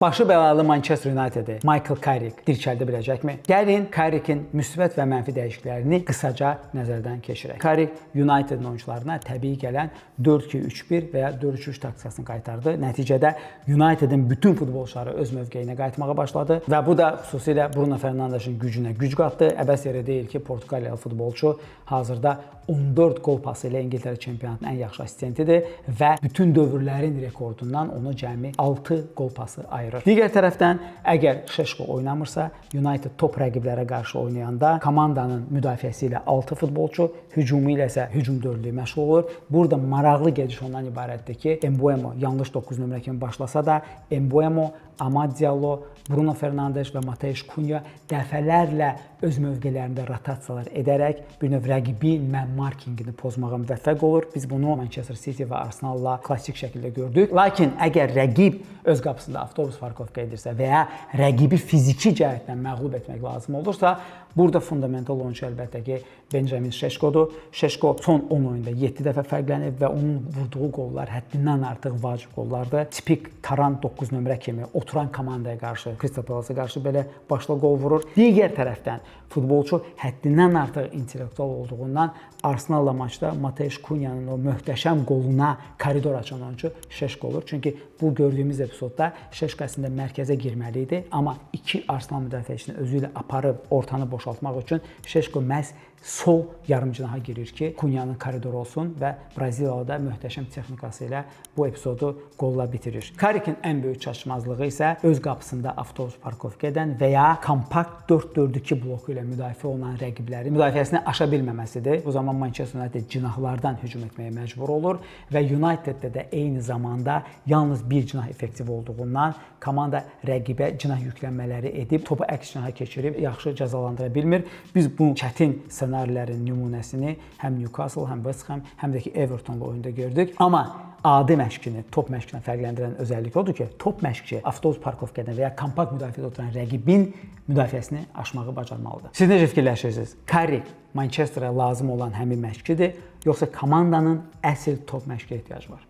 Başı bəlalı Manchester United-i Michael Carrick dirçəldə biləcəkmi? Gəlin Carrick'in müsbət və mənfi dəyişikliklərini qısaca nəzərdən keçirək. Carrick United oyunçularına təbii gələn 4-2-3-1 və ya 4-3-3 taktikasını qaytardı. Nəticədə United'in bütün futbolçuları öz mövqeyinə qayıtmağa başladı və bu da xüsusilə Bruno Fernandes'in gücünə güc qatdı. Əbəs yerə deyil ki, Portuqaliyalı futbolçu hazırda 14 qol pası ilə İngiltərə çempionatının ən yaxşı assistentidir və bütün dövrlərin rekordundan onu cəmi 6 qol pası ayırır. Digər tərəfdən, əgər Şeşko oynamırsa, United top rəqiblərə qarşı oynayanda komandanın müdafiəsi ilə 6 futbolçu, hücumu ilə isə hücum dördlüyü məşğul olur. Burada maraqlı gediş ondan ibarətdir ki, Mbeumo yanlış 9 nömrə kimi başlasa da, Mbeumo, Amad Diallo, Bruno Fernandes və Mateus Cunha dəfələrlə öz mövqelərində rotasiyalar edərək bir növ rəqibin markingini pozmağa müvəffəq olur. Biz bunu Manchester City və Arsenal'la klassik şəkildə gördük. Lakin əgər rəqib öz qapısında avtobus parkovka edirsə və ya rəqibi fiziki cəhətdən məğlub etmək lazım olursa, burada fundamental oyunçu əlbəttə ki, Benjamin Şeşkodur. Şeşko son 10 oyunda 7 dəfə fərqlənib və onun vurduğu qollar həddindən artıq vacib qollardır. Tipik Taran 9 nömrə kimi oturan komandaya qarşı, Crystal Palace-a qarşı belə başla qol vurur. Digər tərəfdən futbolçu həddindən artıq intellektual olduğundan Arsenal'la maçda Mateus Cunha'nın o möhtəşəm qoluna koridor açan oyuncu Şeşko olur. Çünki bu gördüyümüz epizodda Şeşko əslində mərkəzə girməli idi, amma iki Arsenal müdafiəçisini özü ilə aparıb ortanı boşaltmaq üçün Şeşko məhz sol yarımcınaha girir ki, Cunha'nın koridoru olsun və Braziliyalı da möhtəşəm texnikası ilə bu epizodu qolla bitirir. Carrick'in ən böyük çatışmazlığı isə öz qapısında avtobus parkovka edən və ya kompakt 4-4-2 bloku ilə müdafiə olunan rəqibləri müdafiəsini aşa bilməməsidir. Bu zaman Manchester United cinahlardan hücum etməyə məcbur olur və United'də də eyni zamanda yalnız bir cinah effektiv olduğundan komanda rəqibə cinah yüklənmələri edib topu əks cinaha keçirib yaxşı cəzalandıra bilmir. Biz bu çətin ssenarilərin nümunəsini həm Newcastle, həm West Ham, həm də ki Everton'la oyunda gördük. Amma adi məşqini top məşqindən fərqləndirən özəllik odur ki, top məşqçi avtobus parkovkadan və ya kompakt müdafiədə oturan rəqibin müdafiəsini aşmağı bacarmalıdır. Siz necə fikirləşirsiniz? Carrick Manchester'a lazım olan həmin məşqçidir, yoxsa komandanın əsl top məşqə ehtiyacı var?